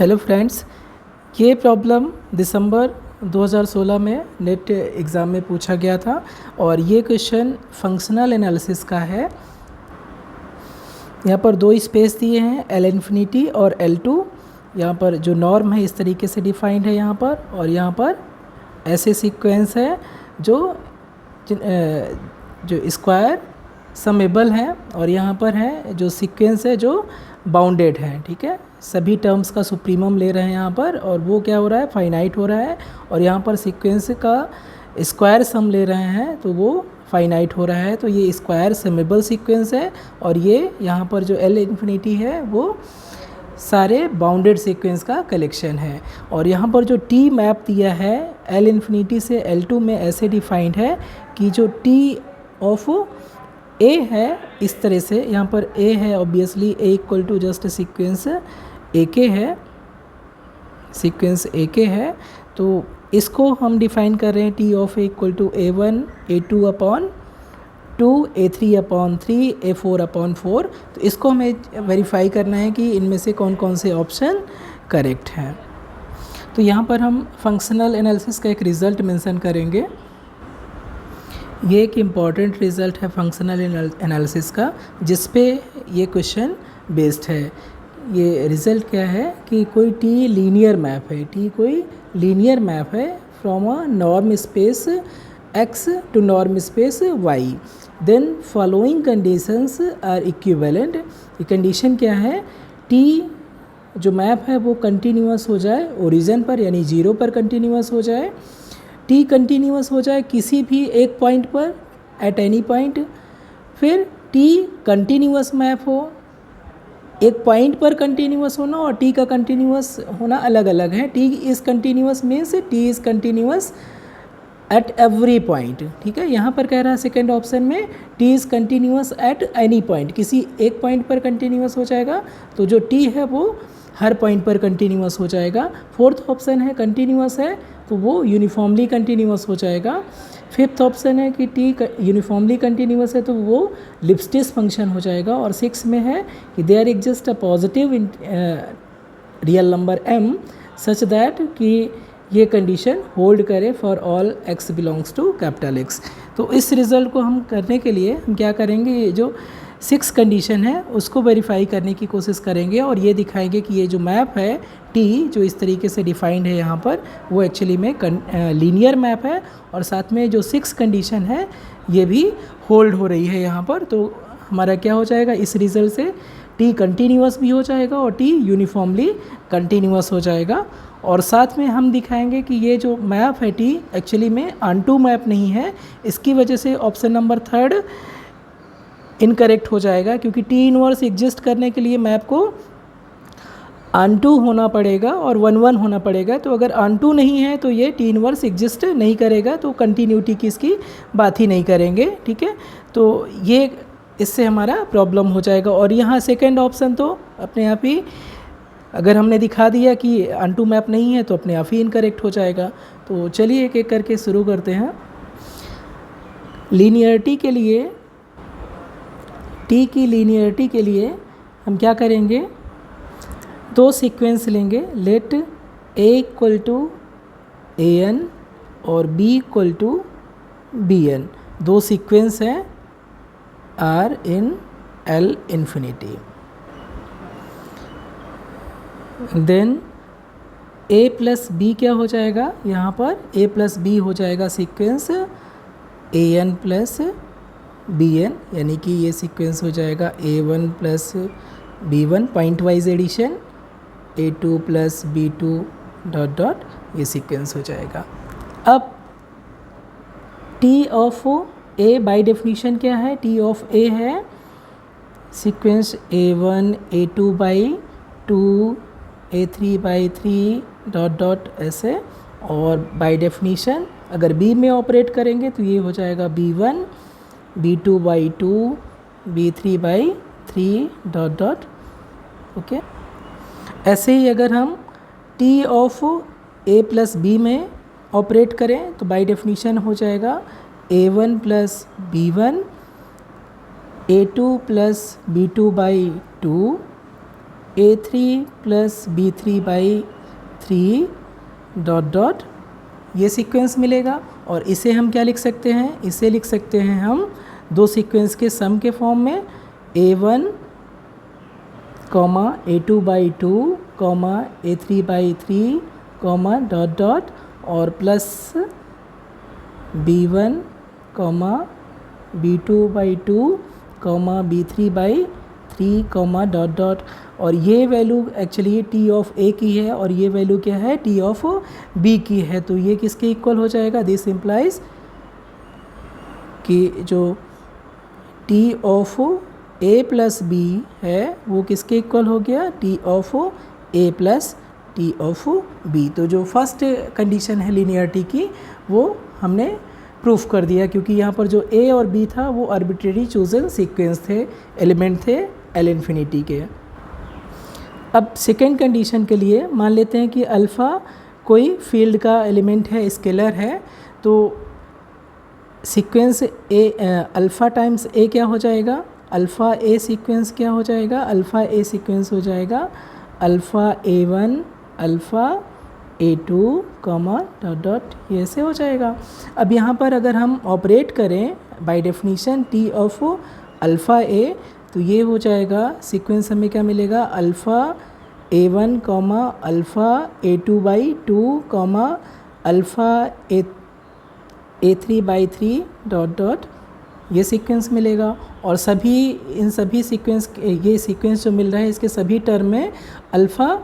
Hello friends, ये problem दिसंबर 2016 में net exam में पूछा गया था और ये क्वेश्चन फंक्शनल एनालिसिस का है। यहाँ पर दो स्पेस दिए हैं, L इन्फिनिटी और L2। यहाँ पर जो नॉर्म है इस तरीके से डिफाइंड है यहाँ पर, और यहाँ पर ऐसे सीक्वेंस है जो स्क्वायर समेबल है, और यहाँ पर है जो सीक्वेंस है जो बाउंडेड है। ठीक है, सभी टर्म्स का सुप्रीमम ले रहे हैं यहाँ पर, और वो क्या हो रहा है, फाइनाइट हो रहा है। और यहाँ पर सीक्वेंस का स्क्वायर सम ले रहे हैं तो वो फाइनाइट हो रहा है। तो ये स्क्वायर समेबल सीक्वेंस है, और ये यहाँ पर जो L इन्फिनिटी है वो सारे बाउंडेड सीक्वेंस का कलेक्शन है। और यहाँ पर जो T मैप दिया है L इन्फिनिटी से L2 में ऐसे डिफाइंड है कि जो T ऑफ A है इस तरह से, यहाँ पर A है obviously, A equal to just sequence AK है, सीक्वेंस AK है। तो इसको हम डिफाइन कर रहे हैं T of A equal to A1 A2 upon 2 A3 upon 3 A4 upon 4। तो इसको हमें वेरीफाई करना है कि इनमें से कौन कौन से ऑप्शन करेक्ट हैं। तो यहाँ पर हम फंक्शनल एनालिसिस का एक रिज़ल्ट मेंशन करेंगे। ये एक इम्पॉर्टेंट रिज़ल्ट है फंक्शनल एनालिसिस का, जिस पे ये क्वेश्चन बेस्ड है। ये रिज़ल्ट क्या है कि कोई T लीनियर मैप है, T कोई लीनियर मैप है from a norm space X to norm space Y, then following conditions are equivalent. ये कंडीशन क्या है, T जो मैप है वो कंटिन्यूअस हो जाए ओरिजिन पर, यानी 0 पर कंटिन्यूअस हो जाए, T कंटिन्यूअस हो जाए किसी भी एक पॉइंट पर एट एनी पॉइंट, फिर T कंटिन्यूअस मैप हो, एक पॉइंट पर कंटिन्यूअस होना और T का कंटिन्यूअस होना अलग अलग है। T is continuous means T is continuous at every point. ठीक है, यहाँ पर कह रहा है सेकेंड ऑप्शन में T is continuous at any point, किसी एक पॉइंट पर कंटिन्यूअस हो जाएगा, तो जो T है वो हर पॉइंट पर कंटिन्यूअस हो जाएगा। फोर्थ ऑप्शन है कंटिन्यूअस है तो वो यूनिफॉर्मली कंटिन्यूअस हो जाएगा। फिफ्थ ऑप्शन है कि T यूनिफॉर्मली कंटिन्यूअस है तो वो लिप्स्टिस फंक्शन हो जाएगा। और सिक्स में है कि there exist a positive real number m such that कि ये कंडीशन होल्ड करे for all x belongs to capital X। तो इस रिज़ल्ट को हम करने के लिए हम क्या करेंगे, ये जो 6 कंडीशन है उसको वेरीफाई करने की कोशिश करेंगे, और ये दिखाएंगे कि ये जो मैप है T जो इस तरीके से डिफाइंड है यहाँ पर, वो एक्चुअली में लीनियर मैप है, और साथ में जो 6 कंडीशन है ये भी होल्ड हो रही है यहाँ पर। तो हमारा क्या हो जाएगा, इस रिज़ल्ट से T कंटिन्यूअस भी हो जाएगा और T यूनिफॉर्मली कंटिन्यूअस हो जाएगा। और साथ में हम दिखाएंगे कि ये जो मैप है T एक्चुअली में ऑनटू मैप नहीं है। इसकी वजह से ऑप्शन नंबर 3 इनकरेक्ट हो जाएगा, क्योंकि T इनवर्स एग्जिस्ट करने के लिए मैप को ऑनटू होना पड़ेगा और 1-1 होना पड़ेगा। तो अगर ऑनटू नहीं है तो ये T इनवर्स एग्जिस्ट नहीं करेगा, तो कंटिन्यूटी की इसकी बात ही नहीं करेंगे। ठीक है, तो ये इससे हमारा प्रॉब्लम हो जाएगा। और यहाँ सेकेंड ऑप्शन तो अपने आप ही, अगर हमने दिखा दिया कि ऑनटू मैप नहीं है तो अपने आप ही इनकरेक्ट हो जाएगा। तो चलिए एक एक करके शुरू करते हैं। लीनियरिटी के लिए, T की लीनियरिटी के लिए हम क्या करेंगे, दो सीक्वेंस लेंगे, let A equal to AN और B इक्वल टू BN। दो सीक्वेंस हैं R in L infinity. Then A plus B क्या हो जाएगा, यहाँ पर A प्लस B हो जाएगा सीक्वेंस AN प्लस BN, यानी कि ये सीक्वेंस हो जाएगा A1 plus B1 pointwise addition, A2 plus B2 dot dot, ये सीक्वेंस हो जाएगा। अब T of A by definition क्या है, T ऑफ A है sequence A1 A2 by 2 A3 by 3 dot dot ऐसे। और बाय डेफिनेशन अगर B में ऑपरेट करेंगे तो ये हो जाएगा B1 B2 by 2 B3 by 3 dot dot. Okay, ऐसे ही अगर हम T of A plus B में ऑपरेट करें तो बाय डेफिनेशन हो जाएगा A1 plus B1 A2 plus B2 by 2 A3 plus B3/3 dot dot ये सीक्वेंस मिलेगा। और इसे हम क्या लिख सकते हैं, इसे लिख सकते हैं हम दो सीक्वेंस के सम के फॉर्म में, A1 A2/2 A3/3 dot dot और plus B1 B2/2 B3/3 dot dot. और ये वैल्यू एक्चुअली T ऑफ A की है और ये वैल्यू क्या है, T ऑफ B की है। तो ये किसके इक्वल हो जाएगा, दिस इम्प्लाइज कि जो T of A plus B है वो किसके इक्वल हो गया, T of A plus T of B। तो जो फर्स्ट कंडीशन है लीनियरिटी की वो हमने प्रूफ कर दिया, क्योंकि यहाँ पर जो A और B था वो आर्बिट्रेरी चूजन सीक्वेंस थे, एलिमेंट थे L इन्फिनिटी के। अब सेकेंड कंडीशन के लिए मान लेते हैं कि अल्फ़ा कोई फील्ड का एलिमेंट है, स्केलर है, तो sequence A alpha times A क्या हो जाएगा, अल्फ़ा A सीक्वेंस क्या हो जाएगा, अल्फ़ा A सीक्वेंस हो जाएगा alpha A1 alpha A2 dot dot, ये ऐसे हो जाएगा। अब यहाँ पर अगर हम ऑपरेट करें by definition T of alpha A, तो ये हो जाएगा सीक्वेंस हमें क्या मिलेगा, alpha A1 alpha A2/2 alpha A3/3 dot dot, ये सीक्वेंस मिलेगा। और सभी इन सभी सीक्वेंस, ये सीक्वेंस जो मिल रहा है इसके सभी टर्म में अल्फ़ा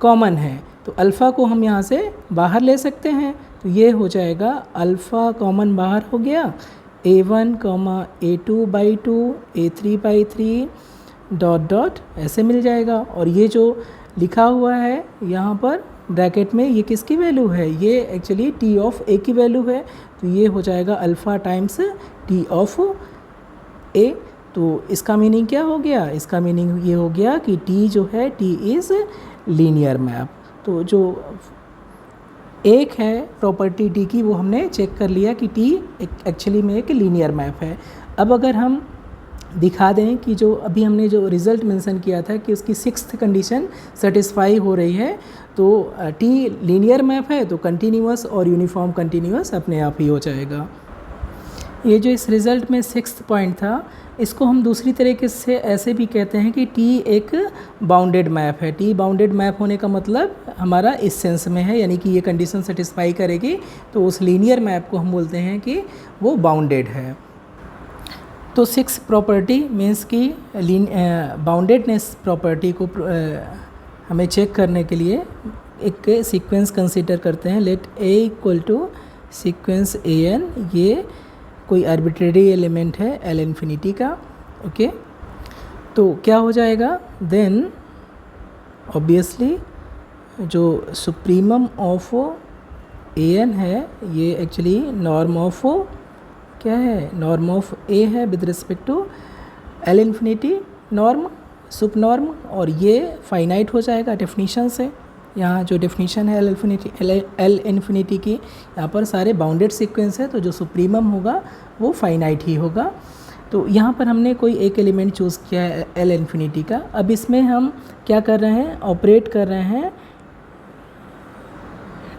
कॉमन है, तो अल्फ़ा को हम यहाँ से बाहर ले सकते हैं। तो ये हो जाएगा अल्फ़ा कॉमन बाहर हो गया, A1 A2/2 A3/3 dot dot ऐसे मिल जाएगा। और ये जो लिखा हुआ है यहाँ पर ब्रैकेट में, ये किसकी वैल्यू है, ये एक्चुअली T ऑफ A की वैल्यू है। तो ये हो जाएगा alpha times T of A। तो इसका मीनिंग क्या हो गया, इसका मीनिंग ये हो गया कि T जो है, T इज़ लीनियर मैप। तो जो एक है प्रॉपर्टी T की वो हमने चेक कर लिया कि T एक्चुअली में एक लीनियर मैप है। अब अगर हम दिखा दें कि जो अभी हमने जो रिज़ल्ट मेंशन किया था कि उसकी सिक्स्थ कंडीशन सेटिस्फाई हो रही है, तो T लीनियर मैप है, तो कंटिन्यूअस और यूनिफॉर्म कंटिन्यूअस अपने आप ही हो जाएगा। ये जो इस रिज़ल्ट में सिक्स्थ पॉइंट था, इसको हम दूसरी तरीके से ऐसे भी कहते हैं कि T एक बाउंडेड मैप है। T बाउंडेड मैप होने का मतलब हमारा इस सेंस में है, यानी कि ये कंडीशन सेटिस्फाई करेगी, तो उस लीनियर मैप को हम बोलते हैं कि वो बाउंडेड है। तो सिक्स प्रॉपर्टी मीन्स कि बाउंडेडनेस प्रॉपर्टी को हमें चेक करने के लिए एक सीक्वेंस कंसीडर करते हैं। Let A equal to sequence AN, ये कोई आर्बिट्रेरी एलिमेंट है L इन्फिनिटी का, ओके। तो क्या हो जाएगा, देन ऑब्वियसली जो सुप्रीमम ऑफ AN है ये एक्चुअली नॉर्म ऑफ क्या है, नॉर्म ऑफ A है with respect to L infinity norm, sup norm, और ये फाइनाइट हो जाएगा डेफिनीशन से। यहाँ जो डेफिनीशन है L इन्फिनिटी की, यहाँ पर सारे बाउंडेड सीक्वेंस है, तो जो सुप्रीमम होगा वो फाइनाइट ही होगा। तो यहाँ पर हमने कोई एक एलिमेंट चूज़ किया है L इन्फिनिटी का। अब इसमें हम क्या कर रहे हैं, ऑपरेट कर रहे हैं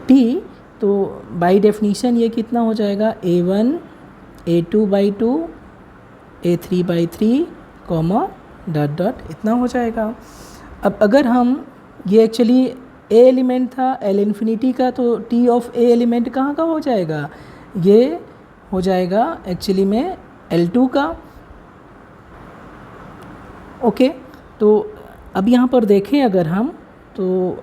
T। तो बाय डेफिनीशन ये कितना हो जाएगा, A1 A2/2 A3/3 dot dot, इतना हो जाएगा। अब अगर हम, ये एक्चुअली A एलिमेंट था L इन्फिनिटी का, तो T ऑफ A एलिमेंट कहाँ का हो जाएगा, ये हो जाएगा एक्चुअली में L2 का, ओके। तो अब यहाँ पर देखें अगर हम, तो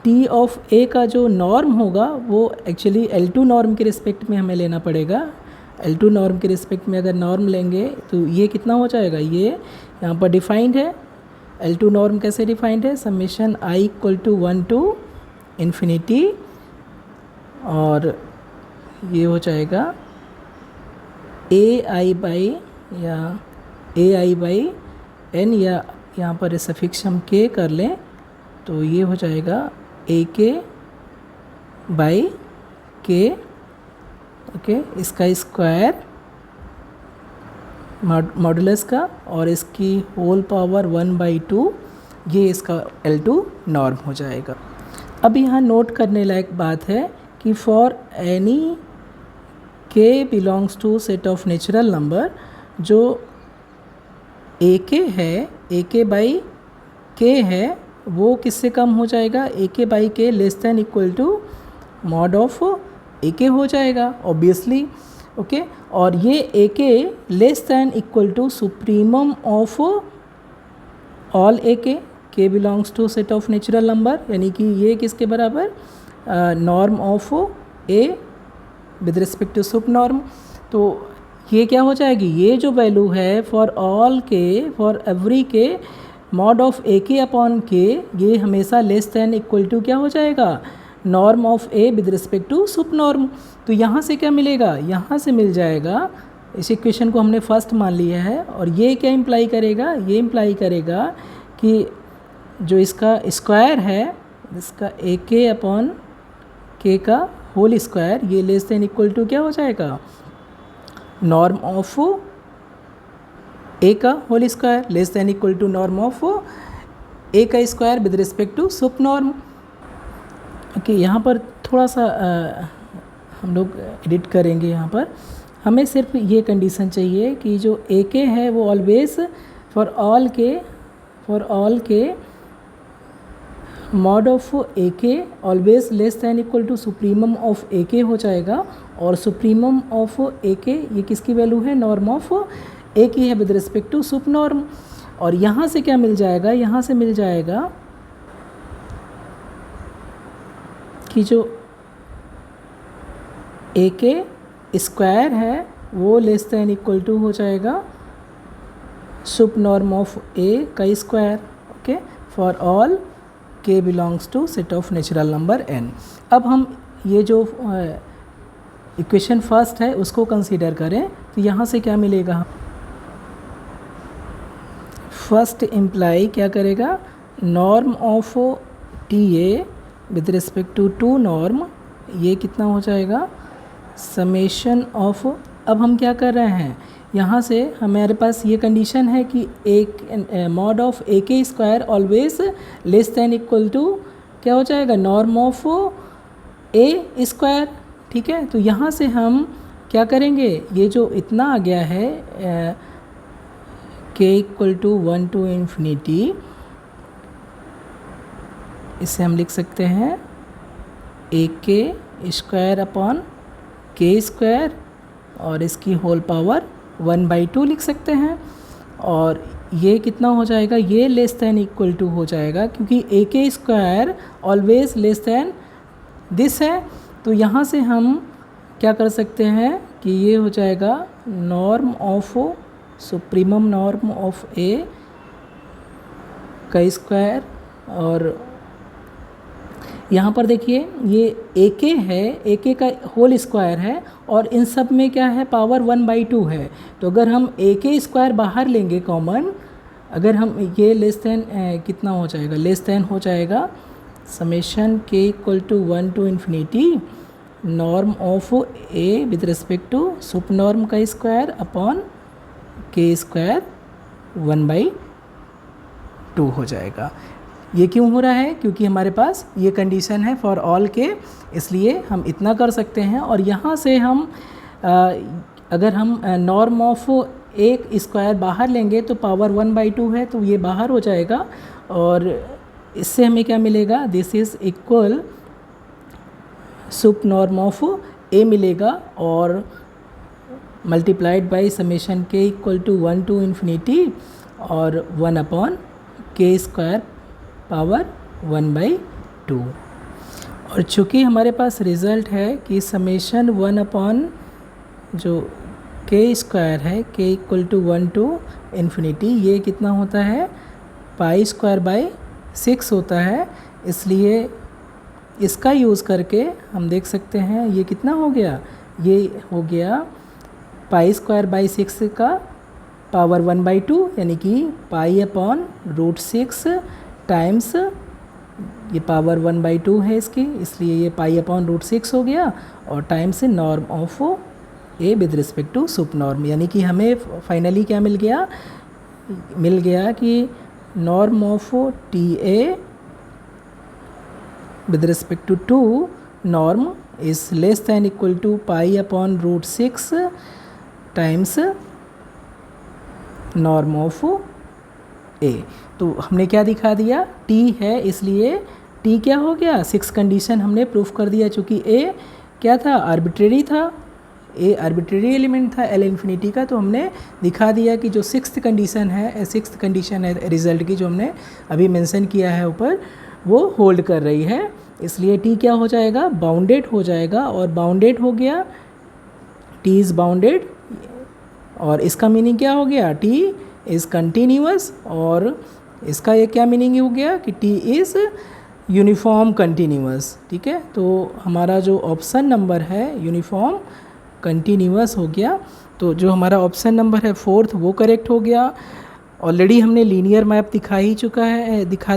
T ऑफ A का जो नॉर्म होगा वो एक्चुअली L2 नॉर्म के रिस्पेक्ट में हमें लेना पड़ेगा। L2 नॉर्म के रिस्पेक्ट में अगर नॉर्म लेंगे तो ये कितना हो जाएगा, ये यहाँ पर डिफाइंड है। L2 नॉर्म कैसे डिफाइंड है, summation I equal to 1 to infinity, और ये हो जाएगा AI/N, या यहाँ पर सफिक्स हम K कर लें तो ये हो जाएगा AK/K, ओके। इसका स्क्वायर मॉडुलस का, और इसकी होल पावर 1/2 ये इसका L2 नॉर्म हो जाएगा। अब यहाँ नोट करने लायक बात है कि for any k belongs to set of natural number, जो ak है, ak बाई k है, वो किससे कम हो जाएगा, ak by k less than equal to mod of ak हो जाएगा ऑब्वियसली। ओके, और ये ak less than equal to supremum of all ak, k belongs to set of natural number, यानी कि ये किसके बराबर, norm of a with respect to sup norm. तो ये क्या हो जाएगी, ये जो वैल्यू है फॉर ऑल के, फॉर एवरी के, मॉड ऑफ ए के अपॉन के, ये हमेशा लेस दैन इक्वल टू क्या हो जाएगा, norm of A with respect to sup norm. तो यहाँ से क्या मिलेगा, यहाँ से मिल जाएगा, इस इक्वेशन को हमने फर्स्ट मान लिया है, और ये क्या इम्प्लाई करेगा, ये इम्प्लाई करेगा कि जो इसका स्क्वायर है, इसका ए के अपॉन के का होल स्क्वायर, ये लेस दैन इक्वल टू क्या हो जाएगा, नॉर्म ऑफ ए का whole square less than equal to norm of A का square with respect to sup norm. Okay, यहाँ पर थोड़ा सा हम लोग एडिट करेंगे। यहाँ पर हमें सिर्फ ये कंडीशन चाहिए कि जो ए के है वो always for all K mod of A K always less than equal to supremum of A K हो जाएगा, और सुप्रीमम ऑफ ए के ये किसकी वैल्यू है, नॉर्म ऑफ ए की है with respect to sup norm. और यहाँ से क्या मिल जाएगा, यहाँ से मिल जाएगा कि जो ए के स्क्वायर है वो लेस दैन इक्वल टू हो जाएगा सुप नॉर्म ऑफ ए का square. Okay, for all k belongs to set of natural number n। अब हम ये जो इक्वेशन फर्स्ट है उसको कंसीडर करें, तो यहाँ से क्या मिलेगा, फर्स्ट इम्प्लाई क्या करेगा, norm of T A with respect to two norm, ये कितना हो जाएगा, समेशन ऑफ। अब हम क्या कर रहे हैं, यहाँ से हमारे पास ये कंडीशन है कि एक मॉड ऑफ ए के square always less than equal to क्या हो जाएगा, नॉर्म ऑफ ए स्क्वायर। ठीक है, तो यहाँ से हम क्या करेंगे, ये जो इतना आ गया है के इक्वल टू 1 टू इन्फिनिटी, इसे हम लिख सकते हैं ए के स्क्वायर अपॉन के स्क्वायर, और इसकी होल पावर 1/2 लिख सकते हैं। और ये कितना हो जाएगा, ये लेस दैन इक्वल टू हो जाएगा, क्योंकि ए के square always less then this है। तो यहाँ से हम क्या कर सकते हैं कि ये हो जाएगा norm of supremum norm of A का स्क्वायर, और यहाँ पर देखिए ये ए के है, ए के का होल स्क्वायर है, और इन सब में क्या है, पावर 1/2 है। तो अगर हम ए के स्क्वायर बाहर लेंगे कॉमन, अगर हम ये लेस दैन कितना हो जाएगा, लेस दैन हो जाएगा summation K equal to 1 to infinity norm of A with respect to sup norm का स्क्वायर अपॉन के स्क्वायर 1/2 हो जाएगा। ये क्यों हो रहा है, क्योंकि हमारे पास ये कंडीशन है फॉर ऑल के, इसलिए हम इतना कर सकते हैं। और यहाँ से हम अगर हम नॉर्म ऑफ एक स्क्वायर बाहर लेंगे तो पावर 1/2 है, तो ये बाहर हो जाएगा, और इससे हमें क्या मिलेगा, this is equal sup norm of A मिलेगा, और multiplied by summation K equal to 1 to infinity और 1 अपॉन के स्क्वायर पावर 1/2। और चूँकि हमारे पास रिज़ल्ट है कि समेशन 1 अपॉन जो के स्क्वायर है, के इक्वल टू 1 टू इन्फिनिटी, ये कितना होता है, π²/6 होता है। इसलिए इसका यूज़ करके हम देख सकते हैं ये कितना हो गया, ये हो गया π²/6 का पावर 1/2, यानी कि π/√6 टाइम्स ये पावर 1/2 है इसकी, इसलिए ये π/√6 हो गया, और times norm of A with respect to sup norm. यानी कि हमें फाइनली क्या मिल गया कि norm of TA with respect to 2 norm is less than equal to pi upon root 6 times norm of A। तो हमने क्या दिखा दिया, T है इसलिए T क्या हो गया, 6 कंडीशन हमने प्रूफ कर दिया। चूँकि A क्या था, आर्बिट्रेरी था, ए आर्बिट्रेरी एलिमेंट था L इन्फिनिटी का, तो हमने दिखा दिया कि जो 6th कंडीशन है, 6th कंडीशन है रिजल्ट की, जो हमने अभी मेंशन किया है ऊपर, वो होल्ड कर रही है। इसलिए T क्या हो जाएगा, बाउंडेड हो जाएगा। और बाउंडेड हो गया, T इज़ बाउंडेड, और इसका मीनिंग क्या हो गया, T इज़ कंटिन्यूअस। और इसका ये क्या मीनिंग हो गया कि T इज़ यूनिफॉर्म कंटिन्यूअस। ठीक है, तो हमारा जो ऑप्शन नंबर है यूनिफॉर्म कंटिन्यूअस हो गया। तो जो हमारा ऑप्शन नंबर है 4th वो करेक्ट हो गया। ऑलरेडी हमने लीनियर मैप दिखा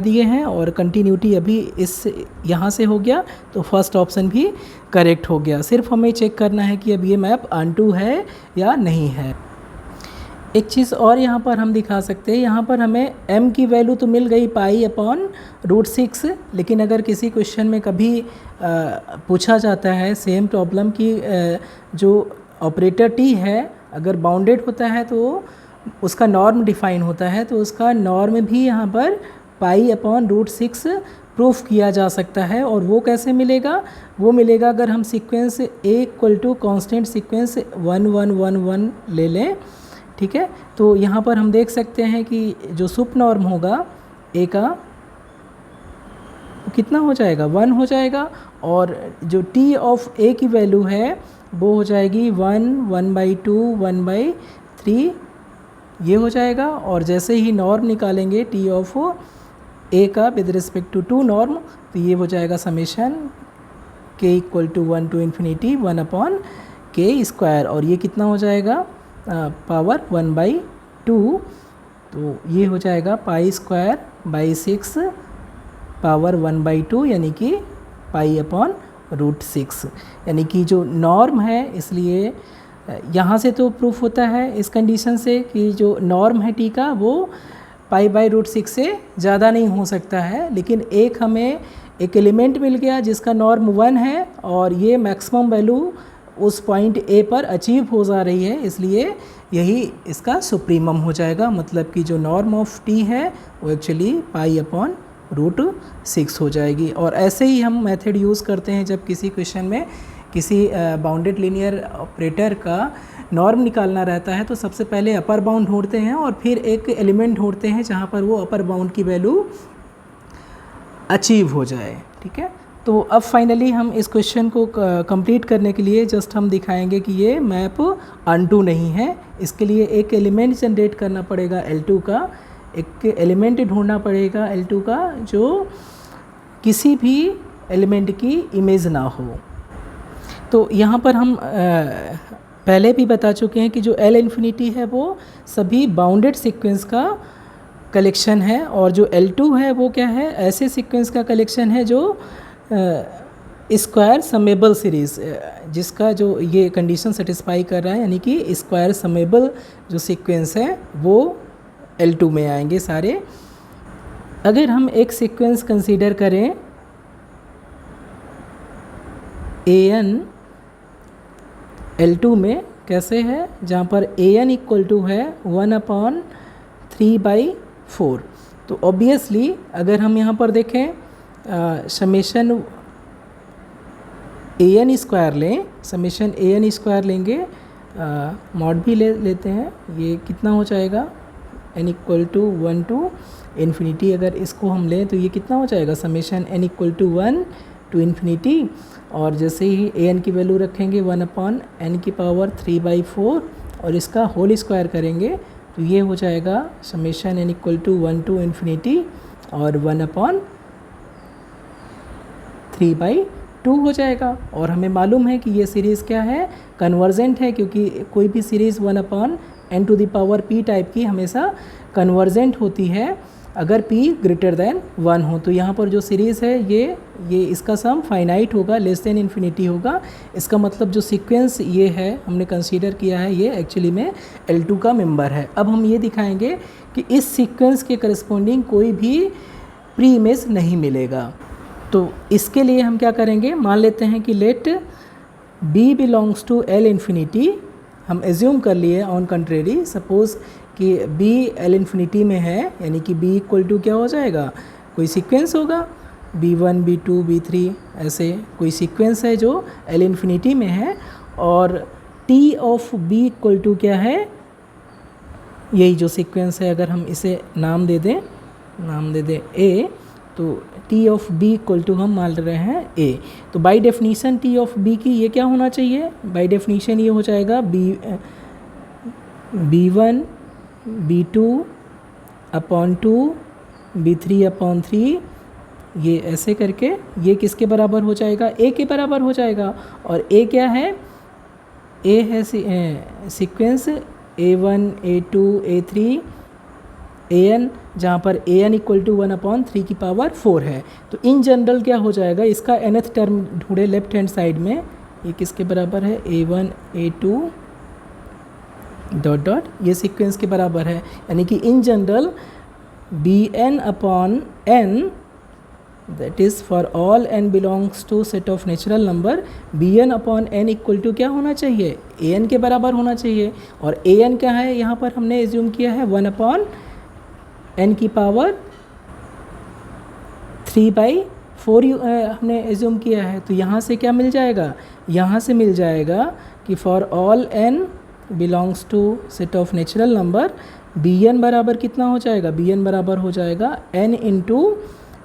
दिए हैं, और कंटिन्यूटी अभी इस यहाँ से हो गया, तो फर्स्ट ऑप्शन भी करेक्ट हो गया। सिर्फ हमें चेक करना है कि अब ये मैप ऑनटू है या नहीं है। एक चीज़ और यहाँ पर हम दिखा सकते हैं, यहाँ पर हमें m की वैल्यू तो मिल गई पाई अपॉन रूट 6, लेकिन अगर किसी क्वेश्चन में कभी पूछा जाता है सेम प्रॉब्लम की जो ऑपरेटर t है अगर बाउंडेड होता है तो उसका नॉर्म डिफाइन होता है, तो उसका नॉर्म भी यहाँ पर पाई अपॉन रूट 6 प्रूफ किया जा सकता है। और वो कैसे मिलेगा, वो मिलेगा अगर हम sequence a equal to constant sequence 1 1 1 1 ले लें। ठीक है, तो यहाँ पर हम देख सकते हैं कि जो सुप नॉर्म होगा a का वो कितना हो जाएगा, 1 हो जाएगा, और जो t ऑफ a की वैल्यू है वो हो जाएगी 1 1/2 1/3 ये हो जाएगा। और जैसे ही नॉर्म निकालेंगे t ऑफ a का विद रिस्पेक्ट टू 2 नॉर्म, तो ये हो जाएगा summation k equal to 1 to infinity 1/k², और ये कितना हो जाएगा पावर 1/2, तो ये हो जाएगा π²/6 पावर 1/2, यानी कि पाई अपॉन रूट 6। यानी कि जो नॉर्म है, इसलिए यहाँ से तो प्रूफ होता है इस कंडीशन से कि जो नॉर्म है t का वो π/√6 से ज़्यादा नहीं हो सकता है। लेकिन एक हमें एक एलिमेंट मिल गया जिसका नॉर्म 1 है, और ये मैक्सिमम वैल्यू उस पॉइंट A पर अचीव हो जा रही है, इसलिए यही इसका सुप्रीमम हो जाएगा। मतलब कि जो नॉर्म ऑफ t है वो एक्चुअली π/√6 हो जाएगी। और ऐसे ही हम मेथड यूज़ करते हैं जब किसी क्वेश्चन में किसी बाउंडेड लीनियर ऑपरेटर का नॉर्म निकालना रहता है, तो सबसे पहले अपर बाउंड ढूंढते हैं और फिर एक एलिमेंट ढूंढते हैं जहाँ पर वो अपर बाउंड की वैल्यू अचीव हो जाए। ठीक है, तो अब फाइनली हम इस क्वेश्चन को कंप्लीट करने के लिए जस्ट हम दिखाएंगे कि ये मैप ऑनटू नहीं है। इसके लिए एक एलिमेंट जनरेट करना पड़ेगा L2 का, एक एलिमेंट ढूंढना पड़ेगा L2 का जो किसी भी एलिमेंट की इमेज ना हो। तो यहाँ पर हम पहले भी बता चुके हैं कि जो L इन्फिनिटी है वो सभी बाउंडेड सीक्वेंस का कलेक्शन है, और जो L2 है वो क्या है, ऐसे सीक्वेंस का कलेक्शन है जो स्क्वायर समेबल सीरीज़, जिसका जो ये कंडीशन सेटिस्फाई कर रहा है, यानी कि स्क्वायर समेबल जो सीक्वेंस है वो L2 में आएंगे सारे। अगर हम एक सीक्वेंस कंसीडर करें an L2 में, कैसे है, जहाँ पर an इक्वल टू है 1/3/4। तो ऑब्वियसली अगर हम यहाँ पर देखें समेशन an² लें, समेशन an² लेंगे, मॉड भी लेते हैं, ये कितना हो जाएगा n equal to 1 to infinity. अगर इसको हम लें तो ये कितना हो जाएगा summation n equal to 1 to infinity, और जैसे ही an की वैल्यू रखेंगे 1/n⁴ और इसका होल स्क्वायर करेंगे तो ये हो जाएगा summation n equal to 1 to infinity और 1/3/2 हो जाएगा। और हमें मालूम है कि ये सीरीज़ क्या है, कन्वर्जेंट है, क्योंकि कोई भी सीरीज़ 1/n⁴ टाइप की हमेशा कन्वर्जेंट होती है अगर p ग्रेटर देन 1 हो। तो यहाँ पर जो सीरीज़ है ये इसका सम फाइनाइट होगा, लेस देन इन्फिनिटी होगा। इसका मतलब जो सीक्वेंस ये है हमने कंसीडर किया है, ये एक्चुअली में L2 का मेंबर है। अब हम ये दिखाएंगे कि इस सीक्वेंस के करस्पॉन्डिंग कोई भी प्री इमेज नहीं मिलेगा। तो इसके लिए हम क्या करेंगे, मान लेते हैं कि let B belongs to L infinity. हम एज्यूम कर लिए ऑन कंट्रेरी, सपोज़ कि B L इन्फिनिटी में है, यानी कि B इक्वल टू क्या हो जाएगा, कोई सीक्वेंस होगा B1 B2 B3, ऐसे कोई सीक्वेंस है जो L इन्फिनिटी में है। और T of B equal to क्या है, यही जो सीक्वेंस है, अगर हम इसे नाम दे दें A, तो T of B equal to हम मान रहे हैं A। तो by definition T of B की ये क्या होना चाहिए, बाय डेफिनीशन ये हो जाएगा B1 B2 upon 2 B3 upon 3, ये ऐसे करके ये किसके बराबर हो जाएगा, A के बराबर हो जाएगा। और A क्या है, A है sequence A1 A2 A3 AN, जहाँ पर AN इक्वल टू 1/3 की पावर 4 है। तो इन जनरल क्या हो जाएगा, इसका nth टर्म ढूंढे लेफ्ट हैंड साइड में, ये किसके बराबर है, A1 A2 डॉट डॉट, ये सीक्वेंस के बराबर है। यानी कि in general Bn upon n, that is for all n belongs to set of natural number, Bn upon n equal to क्या होना चाहिए, An के बराबर होना चाहिए। और An क्या है, यहाँ पर हमने एज्यूम किया है 1/n की पावर 3/4 हमने एज्यूम किया है। तो यहाँ से क्या मिल जाएगा, यहाँ से मिल जाएगा कि for all n belongs to set of natural number, Bn बराबर कितना हो जाएगा, Bn बराबर हो जाएगा n into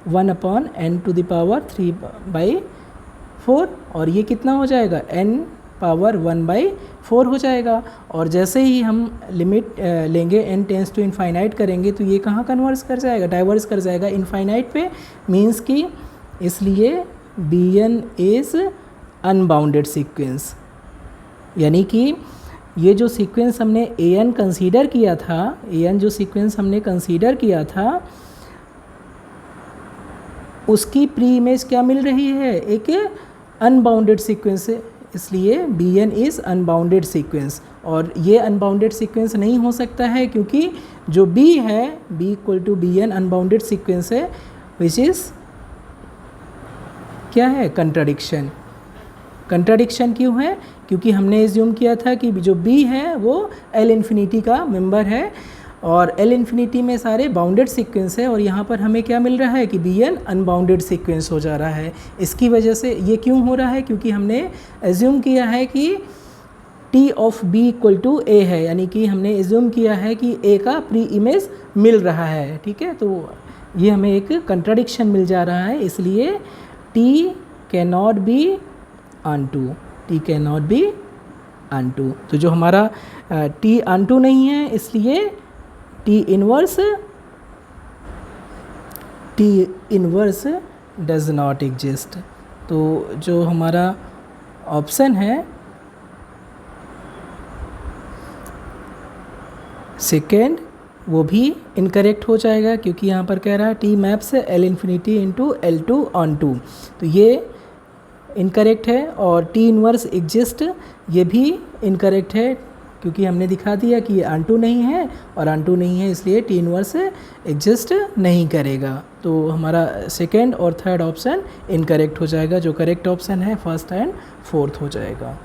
1/n to the power 3/4, और ये कितना हो जाएगा, n पावर 1/4 हो जाएगा। और जैसे ही हम लिमिट लेंगे n टेंस टू इनफाइनाइट करेंगे, तो ये कहाँ कन्वर्स कर जाएगा, डाइवर्स कर जाएगा इनफाइनाइट पे, मीन्स कि इसलिए Bn इज़ अनबाउंडेड सीक्वेंस। यानी कि ये जो सीक्वेंस हमने An कंसीडर किया था, An जो सीक्वेंस हमने कंसीडर किया था, उसकी प्री इमेज क्या मिल रही है, एक अनबाउंडेड सीक्वेंस है, इसलिए Bn इज़ अनबाउंडेड सीक्वेंस। और ये अनबाउंडेड सीक्वेंस नहीं हो सकता है, क्योंकि जो B है, B equal to Bn unbounded sequence है, विच इज़ क्या है, कंट्राडिक्शन। कंट्राडिक्शन क्यों है, क्योंकि हमने एज्यूम किया था कि जो B है वो L इन्फिनिटी का मेंबर है, और L इन्फिनिटी में सारे बाउंडेड सीक्वेंस है, और यहाँ पर हमें क्या मिल रहा है कि Bn अनबाउंडेड सीक्वेंस हो जा रहा है। इसकी वजह से ये क्यों हो रहा है, क्योंकि हमने एज्यूम किया है कि T of B equal to A है, यानी कि हमने एज्यूम किया है कि A का प्री इमेज मिल रहा है। ठीक है, तो ये हमें एक कंट्राडिक्शन मिल जा रहा है, इसलिए T cannot be unto, T cannot be unto. तो जो हमारा T अनटू नहीं है, इसलिए T inverse does not exist. तो जो हमारा ऑप्शन है सेकेंड, वो भी इनकरेक्ट हो जाएगा, क्योंकि यहाँ पर कह रहा है T maps L infinity into L2 on 2, तो ये इनकरेक्ट है। और T इनवर्स एग्जिस्ट, ये भी इनकरेक्ट है, क्योंकि हमने दिखा दिया कि ये अनटू नहीं है, और अनटू नहीं है इसलिए T इनवर्स एग्जिस्ट नहीं करेगा। तो हमारा सेकेंड और थर्ड ऑप्शन इनकरेक्ट हो जाएगा, जो करेक्ट ऑप्शन है फर्स्ट एंड फोर्थ हो जाएगा।